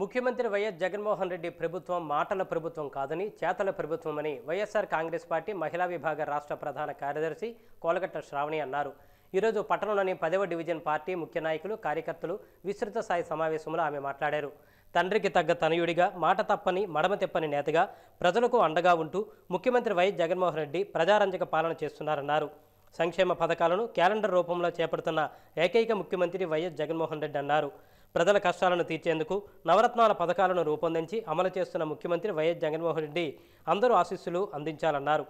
ముఖ్యమంత్రి వైఎస్ జగన్మోహన్ రెడ్డి ప్రభుత్వం మాటల ప్రభుత్వం కాదని చేతల ప్రభుత్వమని వైఎస్ఆర్ కాంగ్రెస్ పార్టీ మహిళా విభాగ రాష్ట్ర ప్రధాన కార్యదర్శి కోలగట్ట శ్రావణి అన్నారు. ఈరోజు పట్టణంలోని 10వ డివిజన్ పార్టీ ముఖ్య నాయకులు కార్యకర్తలు విస్తృత స్థాయి సమావేశంలో ఆమె మాట్లాడారు. తండ్రికి తగ్గ తనయుడిగా మాట తప్పని మడమ తెప్పని నేతగా ప్రజలకు అండగా ఉంటూ ముఖ్యమంత్రి వైఎస్ జగన్మోహన్ రెడ్డి ప్రజారంజక పాలన చేస్తున్నారన్నారు. సంక్షేమ పథకాలను క్యాలెండర్ రూపంలో చేపడుతున్న ఏకైక ముఖ్యమంత్రి వైఎస్ జగన్మోహన్ రెడ్డి అన్నారు. ప్రజల కష్టాలను తీర్చేందుకు నవరత్నాల పథకాలను రూపొందించి అమలు చేస్తున్న ముఖ్యమంత్రి వైఎస్ జగన్మోహన్ రెడ్డి అందరూ ఆశీస్సులు అందించాలన్నారు.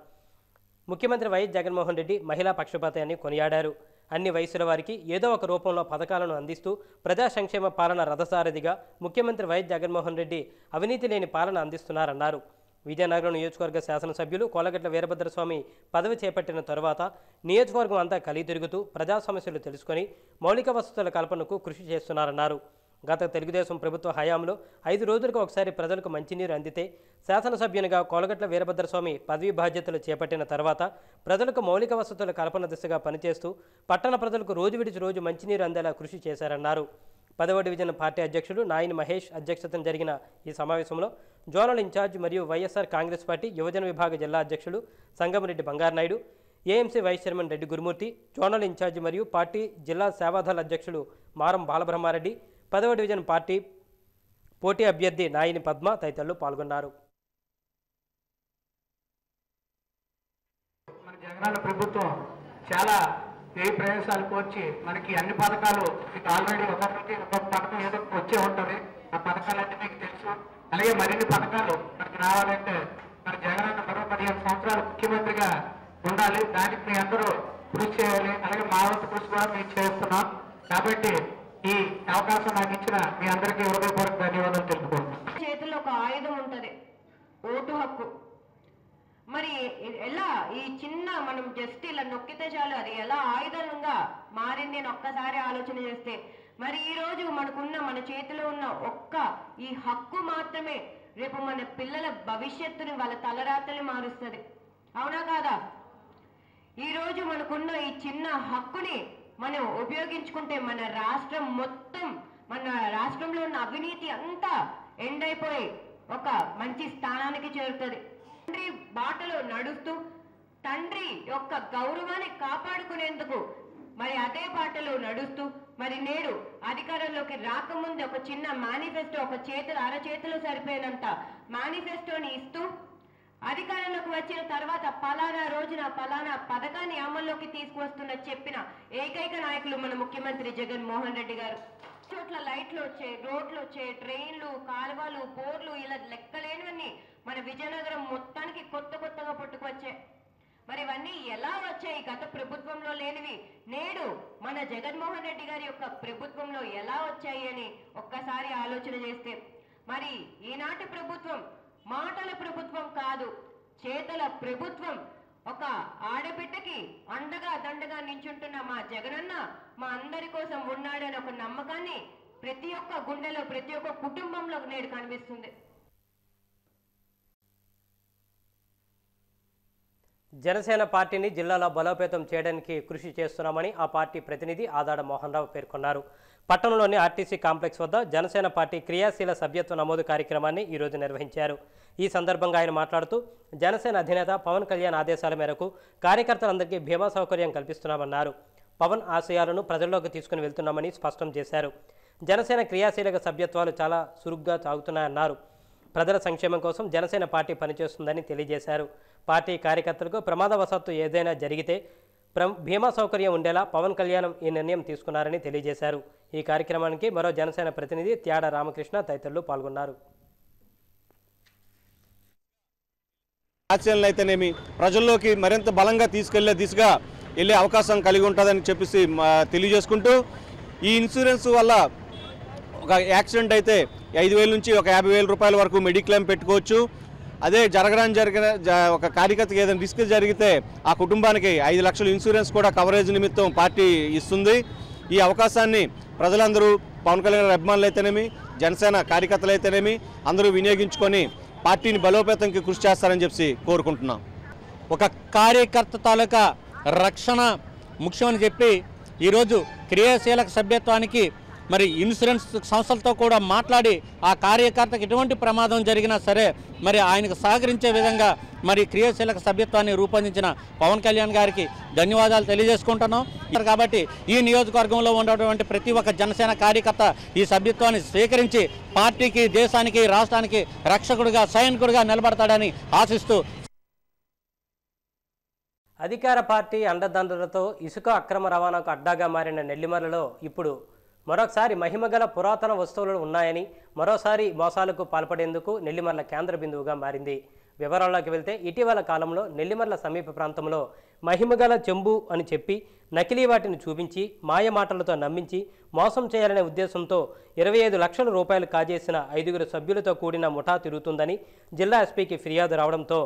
ముఖ్యమంత్రి వైఎస్ జగన్మోహన్ రెడ్డి మహిళా పక్షపాతి అని కొనియాడారు. అన్ని వయసుల వారికి ఏదో ఒక రూపంలో పథకాలను అందిస్తూ ప్రజా సంక్షేమ పాలన రథసారథిగా ముఖ్యమంత్రి వైఎస్ జగన్మోహన్ రెడ్డి అవినీతి లేని పాలన అందిస్తున్నారన్నారు. విజయనగరం నియోజకవర్గ శాసనసభ్యులు కోలగట్ల వీరభద్రస్వామి పదవి చేపట్టిన తరువాత నియోజకవర్గం అంతా కలిగి తిరుగుతూ ప్రజా సమస్యలు తెలుసుకొని మౌలిక వసతుల కల్పనకు కృషి చేస్తున్నారన్నారు. గత తెలుగుదేశం ప్రభుత్వ హయాంలో 5 రోజులకు ఒకసారి ప్రజలకు మంచినీరు అందితే శాసనసభ్యునిగా కోలగట్ల వీరభద్రస్వామి పదవి బాధ్యతలు చేపట్టిన తర్వాత ప్రజలకు మౌలిక వసతుల కల్పన దిశగా పనిచేస్తూ పట్టణ ప్రజలకు రోజు విడిచి రోజు మంచినీరు అందేలా కృషి చేశారన్నారు. 10వ డివిజన్ పార్టీ అధ్యక్షుడు నాయని మహేష్ అధ్యక్షతన జరిగిన ఈ సమావేశంలో జోనల్ ఇన్ఛార్జ్ మరియు వైఎస్ఆర్ కాంగ్రెస్ పార్టీ యువజన విభాగ జిల్లా అధ్యక్షుడు Sangamareddy Bangaranaidu, AMC vice chairman Reddy Gurumurthy, zonal incharge మరియు పార్టీ జిల్లా సేవాదళ అధ్యక్షుడు మారం బాలబ్రహ్మారెడ్డి, 10వ డివిజన్ పార్టీ పోటీ అభ్యర్థి నాయని పద్మ తదితరులు పాల్గొన్నారు. మన జగనన్న ప్రభుత్వం చాలా ఏ ప్రదేశాలకు వచ్చి మనకి అన్ని పథకాలు మీకు ఆల్రెడీ ఒక్కొక్కటి ఒక్కొక్క పథకం ఏదో వచ్చే ఉంటుంది. ఆ పథకాలన్నీ మీకు తెలుసు. అలాగే మరిన్ని పథకాలు మనకి రావాలంటే మన జగనన్న మరో 15 సంవత్సరాలు ముఖ్యమంత్రిగా ఉండాలి. దానికి మీ అందరూ కృషి చేయాలి. అలాగే మా వంతు కృషి కూడా మేము చేస్తున్నాం. కాబట్టి ఈ అవకాశం నాకు ఇచ్చిన మీ అందరికీ హృదయపూర్వక ధన్యవాదాలు తెలుపుకుంటున్నాం. చేతుల్లో ఒక ఆయుధం ఉంటది, ఓటు హక్కు. మరి ఎలా ఈ చిన్న మనం జస్ట్ ఇలా నొక్కితే చాలు అది ఎలా ఆయుధంగా మారింది అని ఒక్కసారి ఆలోచన చేస్తే, మరి ఈ రోజు మన చేతిలో ఉన్న ఒక్క ఈ హక్కు మాత్రమే రేపు మన పిల్లల భవిష్యత్తుని వాళ్ళ తలరాతల్ని మారుస్తుంది. అవునా కాదా? ఈ రోజు మనకున్న ఈ చిన్న హక్కుని మనం ఉపయోగించుకుంటే మన రాష్ట్రం మొత్తం, మన రాష్ట్రంలో ఉన్న అవినీతి అంతా ఎండ్ అయిపోయి ఒక మంచి స్థానానికి చేరుతుంది. తండ్రి బాటలో నడుస్తూ తండ్రి యొక్క గౌరవాన్ని కాపాడుకునేందుకు మరి అదే బాటలో నడుస్తూ మరి నేడు అధికారంలోకి రాకముందు ఒక చిన్న మేనిఫెస్టో, ఒక అరచేతిలో సరిపోయినంత మేనిఫెస్టోని ఇస్తూ అధికారంలోకి వచ్చిన తర్వాత పలానా రోజున పలానా పథకాన్ని అమల్లోకి తీసుకువస్తున్న చెప్పిన ఏకైక నాయకులు మన ముఖ్యమంత్రి జగన్మోహన్ రెడ్డి గారు. చోట్ల లైట్లు వచ్చాయి, రోడ్లు వచ్చాయి, ట్రైన్లు, కాలువలు, బోర్లు, ఇలా లెక్కలేనివన్నీ మన విజయనగరం మొత్తానికి కొత్తగా పుట్టుకొచ్చాయి. మరి ఇవన్నీ ఎలా వచ్చాయి? గత ప్రభుత్వంలో లేనివి నేడు మన జగన్మోహన్ రెడ్డి గారి యొక్క ప్రభుత్వంలో ఎలా వచ్చాయి అని ఒక్కసారి ఆలోచన చేస్తే, మరి ఈనాటి ప్రభుత్వం మాటల ప్రభుత్వం కాదు, చేతల ప్రభుత్వం. ఒక ఆడబిడ్డకి అండగా దండగా నించుంటున్న మా జగనన్న మా అందరి కోసం ఉన్నాడని ఒక నమ్మకాన్ని ప్రతి ఒక్క గుండెలో, ప్రతి ఒక్క కుటుంబంలో నేడు కనిపిస్తుంది. జనసేన పార్టీని జిల్లాలో బలోపేతం చేయడానికి కృషి చేస్తున్నామని ఆ పార్టీ ప్రతినిధి ఆదాడ మోహన్ రావు పేర్కొన్నారు. పట్టణంలోని ఆర్టీసీ కాంప్లెక్స్ వద్ద జనసేన పార్టీ క్రియాశీల సభ్యత్వ నమోదు కార్యక్రమాన్ని ఈరోజు నిర్వహించారు. ఈ సందర్భంగా ఆయన మాట్లాడుతూ జనసేన అధినేత పవన్ కళ్యాణ్ ఆదేశాల మేరకు కార్యకర్తలందరికీ బీమా సౌకర్యం కల్పిస్తున్నామన్నారు. పవన్ ఆశయాలను ప్రజల్లోకి తీసుకుని వెళ్తున్నామని స్పష్టం చేశారు. జనసేన క్రియాశీలక సభ్యత్వాలు చాలా చురుగ్గా సాగుతున్నాయన్నారు. ప్రజల సంక్షేమం కోసం జనసేన పార్టీ పనిచేస్తుందని తెలియజేశారు. పార్టీ కార్యకర్తలకు ప్రమాదవశాత్తు ఏదైనా జరిగితే బీమా సౌకర్యం ఉండేలా పవన్ కళ్యాణ్ ఈ నిర్ణయం తీసుకున్నారని తెలియజేశారు. ఈ కార్యక్రమానికి మరో జనసేన ప్రతినిధి త్యాడ రామకృష్ణ తదితరులు పాల్గొన్నారు. ఆచరణలు అయితేనేమి ప్రజల్లోకి మరింత బలంగా తీసుకెళ్లే దిశగా వెళ్ళే అవకాశం కలిగి ఉంటుందని చెప్పేసి తెలియజేసుకుంటూ, ఈ ఇన్సూరెన్స్ వల్ల ఒక యాక్సిడెంట్ అయితే 5,000 నుంచి ఒక 50,000 రూపాయల వరకు మెడిక్లెయిమ్ పెట్టుకోవచ్చు. అదే జరిగిన ఒక కార్యకర్తకి ఏదైనా రిస్క్ జరిగితే ఆ కుటుంబానికి 5 లక్షల ఇన్సూరెన్స్ కూడా కవరేజ్ నిమిత్తం పార్టీ ఇస్తుంది. ఈ అవకాశాన్ని ప్రజలందరూ పవన్ కళ్యాణ్ అభిమానులు అయితేనేమి, జనసేన కార్యకర్తలు అయితేనేమి అందరూ వినియోగించుకొని పార్టీని బలోపేతంకి కృషి చేస్తారని చెప్పి కోరుకుంటున్నాం. ఒక కార్యకర్త తాలూకా రక్షణ ముఖ్యమని చెప్పి ఈరోజు క్రియాశీలక సభ్యత్వానికి మరి ఇన్సూరెన్స్ సంస్థలతో కూడా మాట్లాడి ఆ కార్యకర్తకు ఎటువంటి ప్రమాదం జరిగినా సరే మరి ఆయనకు సహకరించే విధంగా మరి క్రియాశీలక సభ్యత్వాన్ని రూపొందించిన పవన్ కళ్యాణ్ గారికి ధన్యవాదాలు తెలియజేసుకుంటున్నాం. కాబట్టి ఈ నియోజకవర్గంలో ఉన్నటువంటి ప్రతి ఒక్క జనసేన కార్యకర్త ఈ సభ్యత్వాన్ని స్వీకరించి పార్టీకి, దేశానికి, రాష్ట్రానికి రక్షకుడిగా, సైనికుడిగా నిలబడతాడని ఆశిస్తూ అధికార పార్టీ అండదండలతో ఇసుక అక్రమ రవాణాకు అడ్డాగా మారిన నెల్లిమర్లలో ఇప్పుడు మరొకసారి మహిమగల పురాతన వస్తువులు ఉన్నాయని, మరోసారి మోసాలకు పాల్పడేందుకు నెల్లిమర్ల కేంద్ర బిందువుగా మారింది. వివరాల్లోకి వెళ్తే ఇటీవల కాలంలో నెల్లిమర్ల సమీప ప్రాంతంలో మహిమగల చెంబు అని చెప్పి నకిలీ వాటిని చూపించి మాయ మాటలతో నమ్మించి మోసం చేయాలనే ఉద్దేశంతో 25 లక్షల రూపాయలు కాజేసిన 5 సభ్యులతో కూడిన ముఠా తిరుగుతుందని జిల్లా ఎస్పీకి ఫిర్యాదు రావడంతో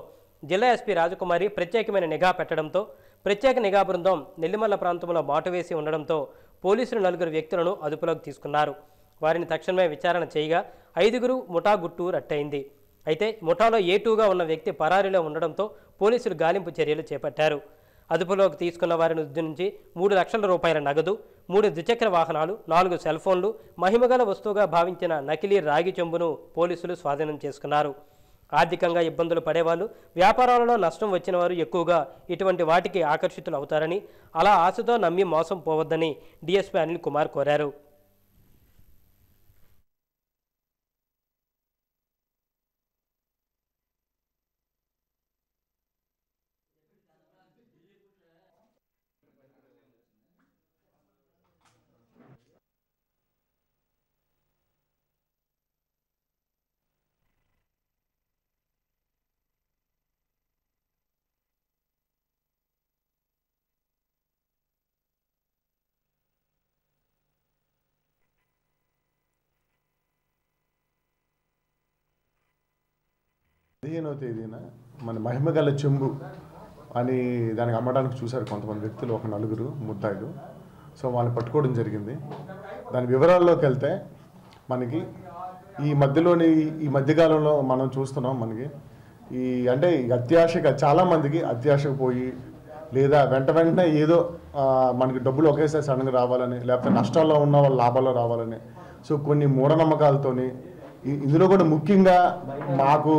జిల్లా ఎస్పీ రాజకుమారి ప్రత్యేకమైన నిఘా పెట్టడంతో ప్రత్యేక నిఘా బృందం నెల్లిమర్ల ప్రాంతంలో మాటు వేసి ఉండడంతో పోలీసులు 4 వ్యక్తులను అదుపులోకి తీసుకున్నారు. వారిని తక్షణమే విచారణ చేయగా 5 ముఠా గుట్టు రట్టయింది. అయితే ముఠాలో A2గా ఉన్న వ్యక్తి పరారీలో ఉండడంతో పోలీసులు గాలింపు చర్యలు చేపట్టారు. అదుపులోకి తీసుకున్న వారి నుంచి 3 లక్షల రూపాయల నగదు, 3 ద్విచక్ర వాహనాలు, 4 సెల్ ఫోన్లు, మహిమగల వస్తువుగా భావించిన నకిలీ రాగి చెంబును పోలీసులు స్వాధీనం చేసుకున్నారు. ఆర్థికంగా ఇబ్బందులు పడేవాళ్ళు, వ్యాపారాలలో నష్టం వచ్చిన వారు ఎక్కువగా ఇటువంటి వాటికి ఆకర్షితులు అవుతారని, అలా ఆశతో నమ్మి మోసం పోవద్దని డీఎస్పీ అనిల్ కుమార్ కోరారు. తేదీన మన మహిమగల చెంబు అని దానికి అమ్మడానికి చూశారు కొంతమంది వ్యక్తులు, ఒక 4 ముద్దాయిలు. సో వాళ్ళని పట్టుకోవడం జరిగింది. దాని వివరాల్లోకి వెళ్తే మనకి ఈ మధ్యకాలంలో మనం చూస్తున్నాం, మనకి అంటే అత్యాశగా చాలామందికి అత్యాశకు పోయి లేదా వెంటనే ఏదో మనకి డబ్బులు ఒకేసారి సడన్గా రావాలని, లేకపోతే నష్టాల్లో ఉన్న వాళ్ళు లాభాల్లో రావాలని, సో కొన్ని మూఢనమ్మకాలతోని ఇందులో కూడా ముఖ్యంగా మాకు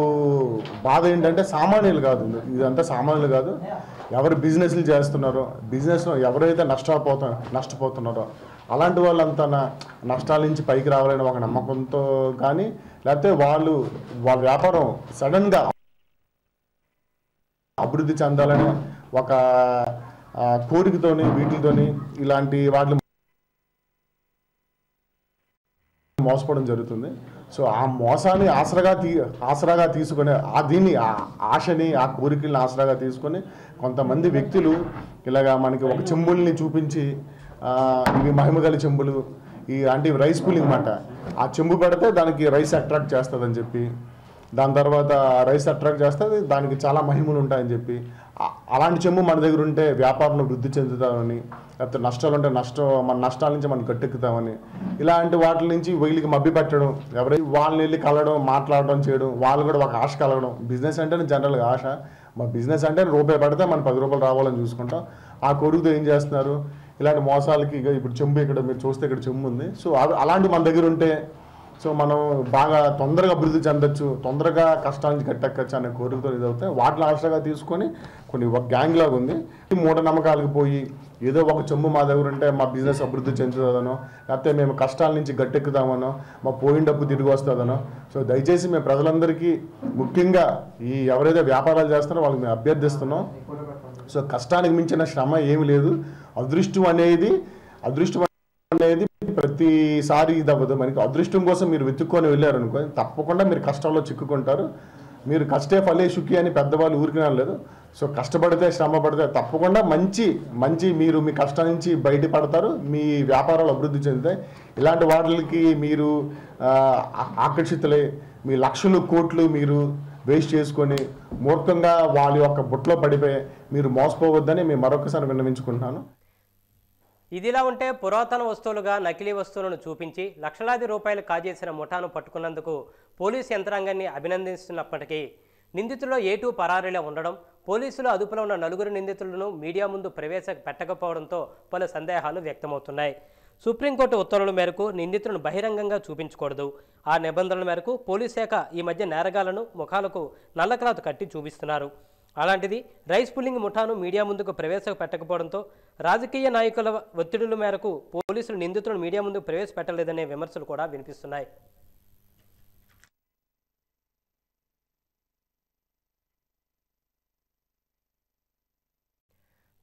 బాధ ఏంటంటే సామాన్యులు కాదు, ఇదంతా సామాన్యులు కాదు, ఎవరు బిజినెస్లు చేస్తున్నారో, బిజినెస్లో ఎవరైతే నష్టపోతున్నారో అలాంటి వాళ్ళంతా నష్టాల నుంచి పైకి రావాలని ఒక నమ్మకంతో కానీ, లేకపోతే వాళ్ళ వ్యాపారం సడన్గా అభివృద్ధి చెందాలని ఒక కోరికతోని వీటితోని ఇలాంటి వాటిని మోసపోవడం జరుగుతుంది. సో ఆ మోసాన్ని ఆసరాగా తీసుకొని దీన్ని ఆశని, ఆ కోరికల్ని ఆసరాగా తీసుకొని కొంతమంది వ్యక్తులు ఇలాగా మనకి ఒక చెంబుల్ని చూపించి ఇవి మహిమగల చెంబులు, అంటే రైస్ పుల్లింగ్ మాట, ఆ చెంబు పెడితే దానికి రైస్ అట్రాక్ట్ చేస్తుందని చెప్పి, దాని తర్వాత రైస్ అట్రాక్ట్ చేస్తుంది, దానికి చాలా మహిమలు ఉంటాయని చెప్పి, అలాంటి చెంబు మన దగ్గర ఉంటే వ్యాపారంలో వృద్ధి చెందుతామని, లేకపోతే నష్టాలు ఉంటే మన నష్టాల నుంచి మనం గట్టెక్కుతామని, ఇలాంటి వాటి నుంచి వీళ్ళకి మభ్య పెట్టడం, ఎవరైతే వాళ్ళని వెళ్ళి కలవడం, మాట్లాడడం, చేయడం, వాళ్ళు కూడా ఒక ఆశ కలగడం. బిజినెస్ అంటేనే జనరల్గా ఆశ, మా బిజినెస్ అంటే రూపాయి పడితే మనం 10 రూపాయలు రావాలని చూసుకుంటాం. ఆ కొడుకుతో ఏం చేస్తున్నారు, ఇలాంటి మోసాలకి ఇప్పుడు చెంబు, ఇక్కడ మీరు చూస్తే ఇక్కడ చెంబు ఉంది, సో అలాంటి మన దగ్గర ఉంటే సో మనం బాగా తొందరగా అభివృద్ధి చెందొచ్చు, తొందరగా కష్టానికి గట్టెక్కచ్చు అనే కోరికతో ఇదవుతాయి. వాటిని ఆశగా తీసుకొని కొన్ని ఒక గ్యాంగ్ లాగా ఉంది. మూఢనమ్మకాలకు పోయి ఏదో ఒక చెంబు మా దగ్గర ఉంటే మా బిజినెస్ అభివృద్ధి చెందుతుందనో, లేకపోతే మేము కష్టాల నుంచి గట్టెక్కుతామనో, మా పోయిన డబ్బు తిరిగి వస్తుందనో. సో దయచేసి మేము ప్రజలందరికీ, ముఖ్యంగా ఎవరైతే వ్యాపారాలు చేస్తారో వాళ్ళకి మేము అభ్యర్థిస్తున్నాం. సో కష్టానికి మించిన శ్రమ ఏమి లేదు. అదృష్టం అనేది ప్రతిసారి ఇది అవ్వదు. మనకి అదృష్టం కోసం మీరు వెతుక్కొని వెళ్ళారనుకో తప్పకుండా మీరు కష్టాల్లో చిక్కుకుంటారు. మీరు కష్టే ఫలే సుఖి అని పెద్దవాళ్ళు ఊరికినా లేదు. సో కష్టపడితే, శ్రమ పడితే తప్పకుండా మంచి మీరు మీ కష్టం నుంచి బయటపడతారు, మీ వ్యాపారాలు అభివృద్ధి చెందుతాయి. ఇలాంటి వాటికి మీరు ఆకర్షితులై మీ లక్షలు కోట్లు మీరు వేస్ట్ చేసుకొని మూర్ఖంగా వాళ్ళ యొక్క బుట్టలో పడిపోయి మీరు మోసపోవద్దని మేము మరొకసారి విన్నవించుకుంటున్నాను. ఇదిలా ఉంటే పురాతన వస్తువులుగా నకిలీ వస్తువులను చూపించి లక్షలాది రూపాయలు కాజేసిన ముఠాను పట్టుకున్నందుకు పోలీసు యంత్రాంగాన్ని అభినందిస్తున్నప్పటికీ నిందితుల్లో A2 పరారీలో ఉండడం, పోలీసులు అదుపులో ఉన్న 4 నిందితులను మీడియా ముందు పెట్టకపోవడంతో పలు సందేహాలు వ్యక్తమవుతున్నాయి. సుప్రీంకోర్టు ఉత్తర్వుల మేరకు నిందితులను బహిరంగంగా చూపించకూడదు. ఆ నిబంధనల మేరకు పోలీస్ శాఖ ఈ మధ్య నేరగాళ్లను ముఖాలకు నల్లక్లాత్ కట్టి చూపిస్తున్నారు. అలాంటిది రైస్ పుల్లింగ్ ముఠాను మీడియా ముందుకు ప్రవేశపెట్టకపోవడంతో రాజకీయ నాయకుల ఒత్తిడుల మేరకు పోలీసులు నిందితులను మీడియా ముందుకు ప్రవేశపెట్టలేదనే విమర్శలు కూడా వినిపిస్తున్నాయి.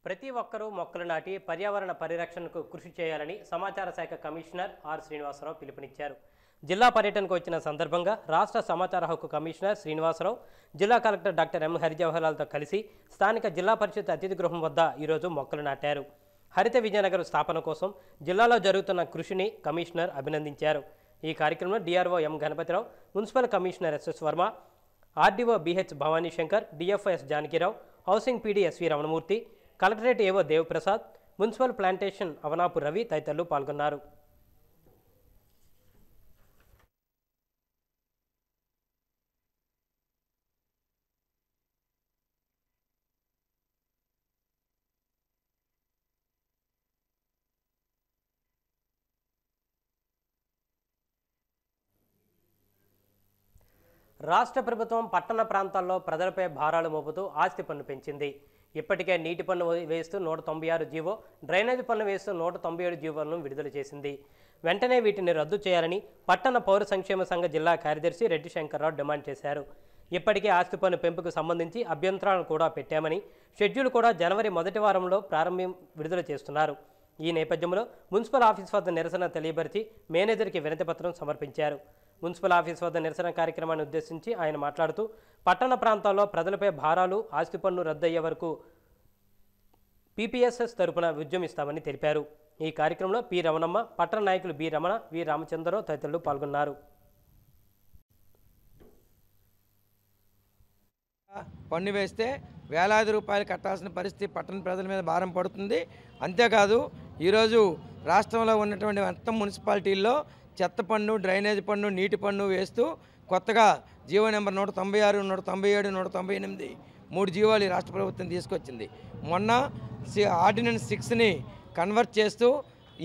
ప్రతి ఒక్కరూ మొక్కలు నాటి పర్యావరణ పరిరక్షణకు కృషి చేయాలని సమాచార శాఖ కమిషనర్ ఆర్ శ్రీనివాసరావు పిలుపునిచ్చారు. జిల్లా పర్యటనకు వచ్చిన సందర్భంగా రాష్ట్ర సమాచార హక్కు కమిషనర్ శ్రీనివాసరావు జిల్లా కలెక్టర్ డాక్టర్ ఎం హరిజవహర్లాల్తో కలిసి స్థానిక జిల్లా పరిషత్ అతిథి గృహం వద్ద ఈరోజు మొక్కలు నాటారు. హరిత విజయనగరం స్థాపన కోసం జిల్లాలో జరుగుతున్న కృషిని కమిషనర్ అభినందించారు. ఈ కార్యక్రమంలో DRO M Ganapathirao, municipal commissioner SS Varma, RDO BH Bhavani Shankar, DFS Janakirao, housing PD SV Ramanamurthy, collectorate AO Devaprasad, municipal plantation Avanapu Ravi తదితరులు పాల్గొన్నారు. రాష్ట్ర ప్రభుత్వం పట్టణ ప్రాంతాల్లో ప్రజలపై భారాలు మోపుతూ ఆస్తి పన్ను పెంచింది. ఇప్పటికే నీటి పన్ను వేస్తూ 196 జీవో, డ్రైనేజ్ పన్ను వేస్తూ 197 జీవోలను విడుదల చేసింది. వెంటనే వీటిని రద్దు చేయాలని పట్టణ పౌర సంక్షేమ సంఘ జిల్లా కార్యదర్శి రెడ్డి శంకర్రావు డిమాండ్ చేశారు. ఇప్పటికే ఆస్తి పన్ను పెంపుకు సంబంధించి అభ్యంతరాలను కూడా పెట్టామని, షెడ్యూల్ కూడా జనవరి మొదటి వారంలో విడుదల చేస్తున్నారు. ఈ నేపథ్యంలో మున్సిపల్ ఆఫీస్ వద్ద నిరసన తెలియపరిచి మేనేజర్కి వినతిపత్రం సమర్పించారు. మున్సిపల్ ఆఫీస్ వద్ద నిరసన కార్యక్రమాన్ని ఉద్దేశించి ఆయన మాట్లాడుతూ పట్టణ ప్రాంతాల్లో ప్రజలపై భారాలు, ఆస్తి పన్ను రద్దయ్యే వరకు పీపీఎస్ఎస్ తరపున ఉద్యమిస్తామని తెలిపారు. ఈ కార్యక్రమంలో పి రమణమ్మ, పట్టణ నాయకులు బి రమణ, వి రామచంద్రరావు తదితరులు పాల్గొన్నారు. పన్ను వేస్తే వేలాది రూపాయలు కట్టాల్సిన పరిస్థితి పట్టణ ప్రజల మీద భారం పడుతుంది. అంతేకాదు ఈరోజు రాష్ట్రంలో ఉన్నటువంటి మొత్తం మున్సిపాలిటీల్లో చెత్త పన్ను, డ్రైనేజ్ పన్ను, నీటి పన్ను వేస్తూ కొత్తగా జీవో నెంబర్ 196, 197, 198 3 జీవోలు ఈ రాష్ట్ర ప్రభుత్వం తీసుకొచ్చింది. మొన్న ఆర్డినెన్స్ 6ని కన్వర్ట్ చేస్తూ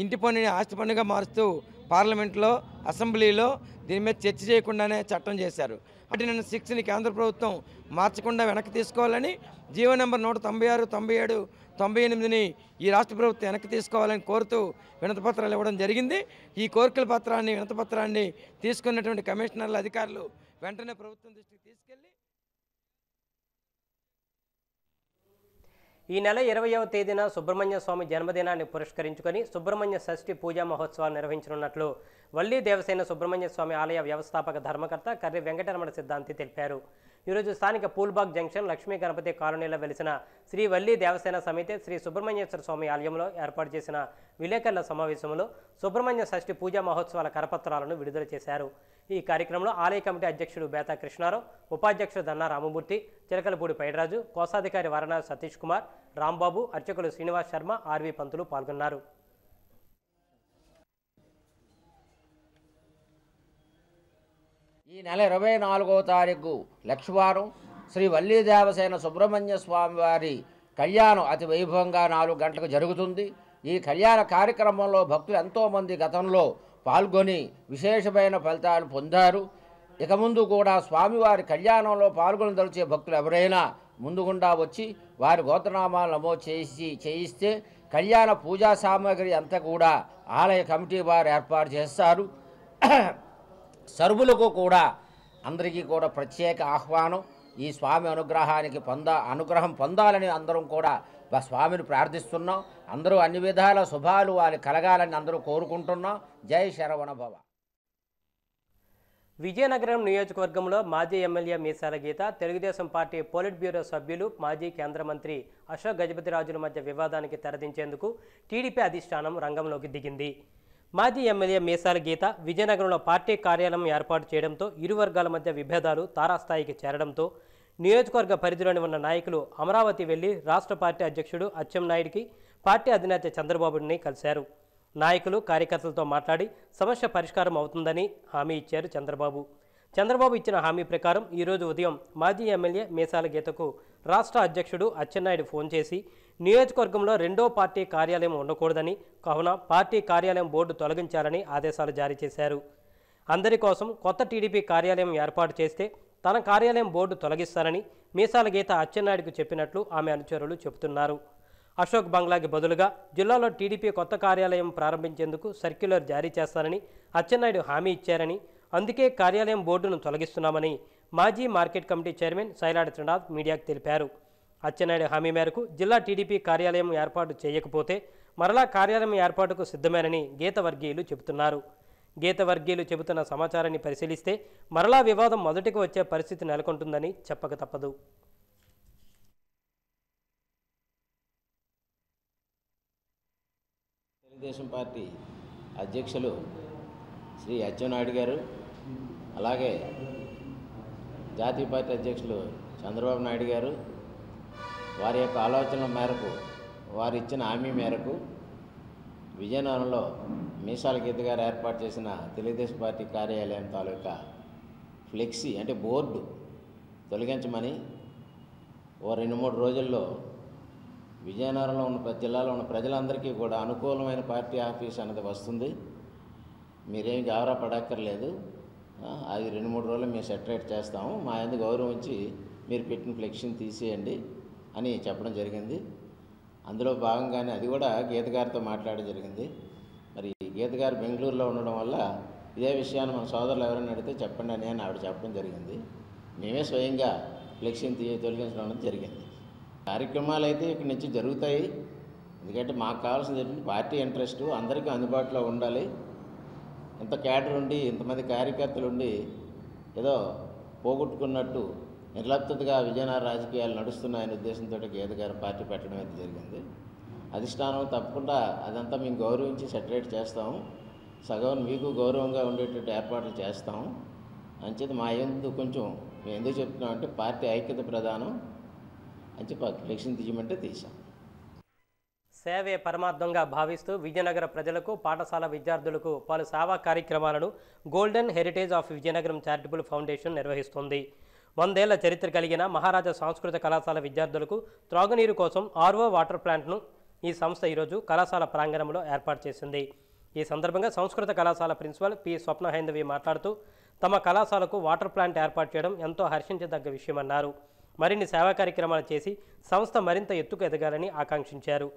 ఇంటి పన్నుని ఆస్తి పన్నుగా మారుస్తూ పార్లమెంట్లో, అసెంబ్లీలో దీని మీద చర్చ చేయకుండానే చట్టం చేశారు. ఆర్డినెన్స్ 6ని కేంద్ర ప్రభుత్వం మార్చకుండా వెనక్కి తీసుకోవాలని, జీవో నెంబర్ 196, 97, 98ని ఈ రాష్ట్ర ప్రభుత్వం వెనక్కి తీసుకోవాలని కోరుతూ వినతిపత్రాలు ఇవ్వడం జరిగింది. ఈ కోరికల పత్రాన్ని, వినతిపత్రాన్ని తీసుకున్నటువంటి కమిషనర్ల అధికారులు వెంటనే ప్రభుత్వం దృష్టికి తీసుకెళ్లి ఈ నెల 20వ తేదీన సుబ్రహ్మణ్య స్వామి జన్మదినాన్ని పురస్కరించుకొని సుబ్రహ్మణ్య షష్ఠి పూజా మహోత్సవాలు నిర్వహించనున్నట్లు వల్లి దేవసేన సుబ్రహ్మణ్య స్వామి ఆలయ వ్యవస్థాపక ధర్మకర్త కర్రి వెంకటరమణ సిద్ధాంతి తెలిపారు. ఈరోజు స్థానిక పూల్బాగ్ జంక్షన్ లక్ష్మీ గణపతి కాలనీలో వెలిసిన శ్రీ వల్లి దేవసేన సమితి శ్రీ సుబ్రహ్మణ్యేశ్వర స్వామి ఆలయంలో ఏర్పాటు చేసిన విలేకరుల సమావేశంలో సుబ్రహ్మణ్య షష్ఠి పూజా మహోత్సవాల కరపత్రాలను విడుదల చేశారు. ఈ కార్యక్రమంలో ఆలయ కమిటీ అధ్యక్షుడు బేతా కృష్ణారావు, ఉపాధ్యక్షుడు దన్నా రామమూర్తి, చిలకలపూడి పైడరాజు, కోశాధికారి వారణాసి సతీష్ కుమార్, రాంబాబు, అర్చకులు శ్రీనివాస్ శర్మ, ఆర్వి పంతులు పాల్గొన్నారు. ఈ నెల 24వ తారీఖు లక్షవారం శ్రీ వల్లి దేవసేన సుబ్రహ్మణ్య స్వామి వారి కళ్యాణం అతి వైభవంగా 4 గంటలకు జరుగుతుంది. ఈ కళ్యాణ కార్యక్రమంలో భక్తులు ఎంతోమంది గతంలో పాల్గొని విశేషమైన ఫలితాలు పొందారు. ఇక ముందు కూడా స్వామివారి కళ్యాణంలో పాల్గొనదలిచే భక్తులు ఎవరైనా ముందుగుండా వచ్చి వారి గోత్రనామాలు నమోదు చేయిస్తే కళ్యాణ పూజా సామాగ్రి అంతా కూడా ఆలయ కమిటీ వారు ఏర్పాటు చేస్తారు. సర్వులకు కూడా అందరికీ కూడా ప్రత్యేక ఆహ్వానం. ఈ స్వామి అనుగ్రహం పొందాలని అందరం కూడా స్వామిని ప్రార్థిస్తున్నాం. అందరూ అన్ని విధాల శుభాలు వారి కలగాలని అందరూ కోరుకుంటున్నాం. జై శరవణ భవ. విజయనగరం నియోజకవర్గంలో మాజీ ఎమ్మెల్యే మీసాల గీత, తెలుగుదేశం పార్టీ పోలిట్ బ్యూరో సభ్యులు, మాజీ కేంద్ర మంత్రి అశోక్ గజపతిరాజుల మధ్య వివాదానికి తెరదించేందుకు టీడీపీ అధిష్టానం రంగంలోకి దిగింది. మాజీ ఎమ్మెల్యే మీసాల గీత విజయనగరంలో పార్టీ కార్యాలయం ఏర్పాటు చేయడంతో ఇరు వర్గాల మధ్య విభేదాలు తారాస్థాయికి చేరడంతో నియోజకవర్గ పరిధిలోని ఉన్న నాయకులు అమరావతి వెళ్లి రాష్ట్ర పార్టీ అధ్యక్షుడు అచ్చెన్నాయుడికి, పార్టీ అధినేత చంద్రబాబుని కలిశారు. నాయకులు, కార్యకర్తలతో మాట్లాడి సమస్య పరిష్కారం అవుతుందని హామీ ఇచ్చారు చంద్రబాబు. చంద్రబాబు ఇచ్చిన హామీ ప్రకారం ఈరోజు ఉదయం మాజీ ఎమ్మెల్యే మీసాల గీతకు రాష్ట్ర అధ్యక్షుడు అచ్చెన్నాయుడు ఫోన్ చేసి నియోజకవర్గంలో రెండో పార్టీ కార్యాలయం ఉండకూడదని, కావున పార్టీ కార్యాలయం బోర్డు తొలగించాలని ఆదేశాలు జారీ చేశారు. అందరి కోసం కొత్త టీడీపీ కార్యాలయం ఏర్పాటు చేస్తే తన కార్యాలయం బోర్డు తొలగిస్తారని మీసాల గీత అచ్చెన్నాయుడుకు చెప్పినట్లు ఆమె అనుచరులు చెబుతున్నారు. అశోక్ బంగ్లాకి బదులుగా జిల్లాలో టీడీపీ కొత్త కార్యాలయం ప్రారంభించేందుకు సర్క్యులర్ జారీ చేస్తారని అచ్చెన్నాయుడు హామీ ఇచ్చారని, అందుకే కార్యాలయం బోర్డును తొలగిస్తున్నామని మాజీ మార్కెట్ కమిటీ చైర్మన్ సైలాడి త్రినాథ్ మీడియాకు తెలిపారు. అచ్చెన్నాయుడు హామీ మేరకు జిల్లా టీడీపీ కార్యాలయం ఏర్పాటు చేయకపోతే మరలా కార్యాలయం ఏర్పాటుకు సిద్ధమేనని గీత వర్గీయులు చెబుతున్నారు. గీత వర్గీయులు చెబుతున్న సమాచారాన్ని పరిశీలిస్తే మరలా వివాదం మొదటికి వచ్చే పరిస్థితి నెలకొంటుందని చెప్పక తప్పదు. తెలుగుదేశం పార్టీ అధ్యక్షులు శ్రీ అచ్చెన్నాయుడు గారు, అలాగే జాతీయ పార్టీ అధ్యక్షులు చంద్రబాబు నాయుడు గారు వారి యొక్క ఆలోచనల మేరకు, వారు ఇచ్చిన హామీ మేరకు విజయనగరంలో మీసాల గీత గారు ఏర్పాటు చేసిన తెలుగుదేశం పార్టీ కార్యాలయం తాలూకా ఫ్లెక్సీ అంటే బోర్డు తొలగించమని ఓ 2-3 రోజుల్లో విజయనగరంలో ఉన్న జిల్లాలో ఉన్న ప్రజలందరికీ కూడా అనుకూలమైన పార్టీ ఆఫీస్ అన్నది వస్తుంది, మీరేం జాగ్రత్త పడక్కర్లేదు, అది 2-3 రోజులు మేము సెటరేట్ చేస్తాము, మా ఎందుకు గౌరవించి మీరు పెట్టిన ఫ్లెక్సీని తీసేయండి అని చెప్పడం జరిగింది. అందులో భాగంగానే అది కూడా గీత గారితో మాట్లాడడం జరిగింది. మరి గీత గారు బెంగళూరులో ఉండడం వల్ల ఇదే విషయాన్ని మన సోదరులు ఎవరైనా అడిగితే చెప్పండి అని ఆవిడ చెప్పడం జరిగింది. మేమే స్వయంగా ఫ్లెక్సీని తొలగించడం అనేది జరిగింది. కార్యక్రమాలు అయితే ఇక్కడి నుంచి జరుగుతాయి, ఎందుకంటే మాకు కావాల్సింది ఏంటంటే పార్టీ ఇంట్రెస్ట్ అందరికీ అందుబాటులో ఉండాలి. ఇంత క్యాడర్ ఉండి ఇంతమంది కార్యకర్తలు ఉండి ఏదో పోగొట్టుకున్నట్టు నిర్లిప్తగా విజయనగర రాజకీయాలు నడుస్తున్నాయనే ఉద్దేశంతో గీత గారు పార్టీ పెట్టడం అయితే జరిగింది. అధిష్టానం తప్పకుండా అదంతా మేము గౌరవించి సెటరేట్ చేస్తాము, సగం మీకు గౌరవంగా ఉండేటట్టు ఏర్పాట్లు చేస్తాము అంచేది మా ఎందుకు కొంచెం మేము ఎందుకు చెప్తున్నామంటే పార్టీ ఐక్యత ప్రధానం అని చెప్పి ఫ్లెక్సీని తీయమంటే తీసాం. సేవే పరమార్థంగా భావిస్తూ విజయనగర ప్రజలకు, పాఠశాల విద్యార్థులకు పలు సేవా కార్యక్రమాలను golden heritage of Vizianagaram charitable foundation నిర్వహిస్తుంది. 100 ఏళ్ల చరిత్ర కలిగిన మహారాజా సంస్కృత కళాశాల విద్యార్థులకు త్రాగునీరు కోసం ఆర్వో వాటర్ ప్లాంట్ను ఈ సంస్థ ఈరోజు కళాశాల ప్రాంగణంలో ఏర్పాటు చేసింది. ఈ సందర్భంగా సంస్కృత కళాశాల ప్రిన్సిపల్ పి స్వప్న హైందవి మాట్లాడుతూ తమ కళాశాలకు వాటర్ ప్లాంట్ ఏర్పాటు చేయడం ఎంతో హర్షించదగ్గ విషయమన్నారు. మరిన్ని సేవా కార్యక్రమాలు చేసి సంస్థ మరింత ఎత్తుకు ఎదగాలని ఆకాంక్షించారు.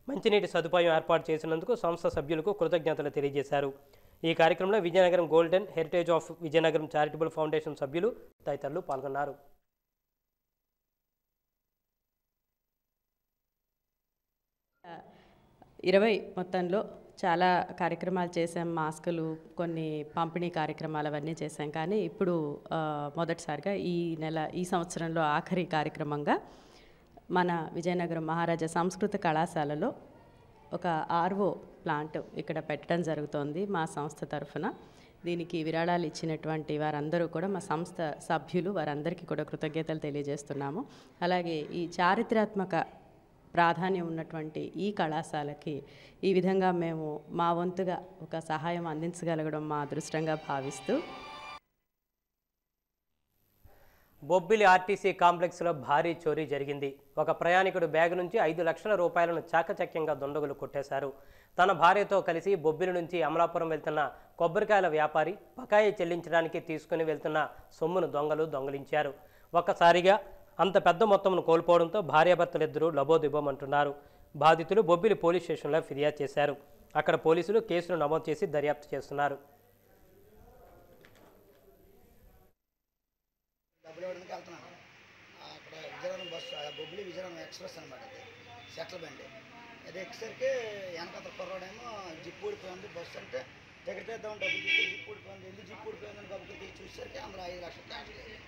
మంచినీటి సదుపాయం ఏర్పాటు చేసినందుకు సంస్థ సభ్యులకు కృతజ్ఞతలు తెలియజేశారు. ఈ కార్యక్రమంలో Vizianagaram golden heritage of Vizianagaram charitable foundation సభ్యులు తదితరులు పాల్గొన్నారు. మొత్తంలో చాలా కార్యక్రమాలు చేసాం, మాస్కులు, కొన్ని పంపిణీ కార్యక్రమాలు అవన్నీ చేసాం. కానీ ఇప్పుడు మొదటిసారిగా ఈ సంవత్సరంలో ఆఖరి కార్యక్రమంగా మన విజయనగరం మహారాజా సంస్కృత కళాశాలలో ఒక ఆర్వో ప్లాంట్ ఇక్కడ పెట్టడం జరుగుతోంది మా సంస్థ తరఫున. దీనికి విరాళాలు ఇచ్చినటువంటి వారందరూ కూడా మా సంస్థ సభ్యులు, వారందరికీ కూడా కృతజ్ఞతలు తెలియజేస్తున్నాము. అలాగే ఈ చారిత్రాత్మక ప్రాధాన్యం ఉన్నటువంటి ఈ కళాశాలకి ఈ విధంగా మేము మా వంతుగా ఒక సహాయం అందించగలగడం మా అదృష్టంగా భావిస్తూ, బొబ్బిలి ఆర్టీసీ కాంప్లెక్స్లో భారీ చోరీ జరిగింది. ఒక ప్రయాణికుడు బ్యాగ్ నుంచి 5 లక్షల రూపాయలను చాకచక్యంగా దుండగులు కొట్టేశారు. తన భార్యతో కలిసి బొబ్బిలి నుంచి అమలాపురం వెళ్తున్న కొబ్బరికాయల వ్యాపారి బకాయి చెల్లించడానికి తీసుకుని వెళ్తున్న సొమ్మును దొంగలించారు. ఒక్కసారిగా అంత పెద్ద మొత్తంను కోల్పోవడంతో భార్యాభర్తలిద్దరూ లబోదిబోమంటున్నారు. బాధితులు బొబ్బిలి పోలీస్ స్టేషన్లో ఫిర్యాదు చేశారు. అక్కడ పోలీసులు కేసును నమోదు చేసి దర్యాప్తు చేస్తున్నారు. అక్కడ విజయనగరం బస్సు, బొబ్బిలి విజయనగరం ఎక్స్ప్రెస్ అనమాట, అది సెటిల్మెంట్. అది ఎక్కేసరికి వెనక కుర్రాడేమో జిప్పు ఊడిపోయింది, బస్సు అంటే టికెట్ తెద్దాం డబ్బులు తీసి జిప్పు ఊడిపోయింది, ఎందుకు జిప్పు ఊడిపోయిందని డబ్బులు తీసి చూసేసరికి అందులో 5 లక్షలు క్యాష్ లేదు.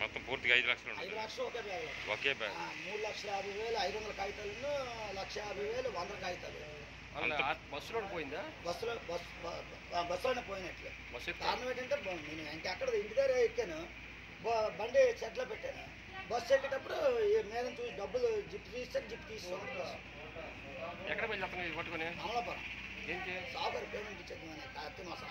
మొత్తం పూర్తిగా 5 లక్షలు 5 లక్షలు ఒకే బ్యాగ్, 3,50,000, 500 కాగితాలు, 1,50,000, 100 కాగితాలు. బస్సులో పోయిందా? బస్సులోనే పోయినట్లు. కారణం ఏంటంటే నేను ఇంకెక్కడ ఇంటి దగ్గర ఎక్కాను, బండి చెట్లో పెట్టాను, బస్సు ఎక్కేటప్పుడు మీద చూసి డబ్బులు జిప్ తీసుకోండి. అమలాపురం సాగుగారు పేమెంట్ ఇచ్చేది కార్తీక మాసం.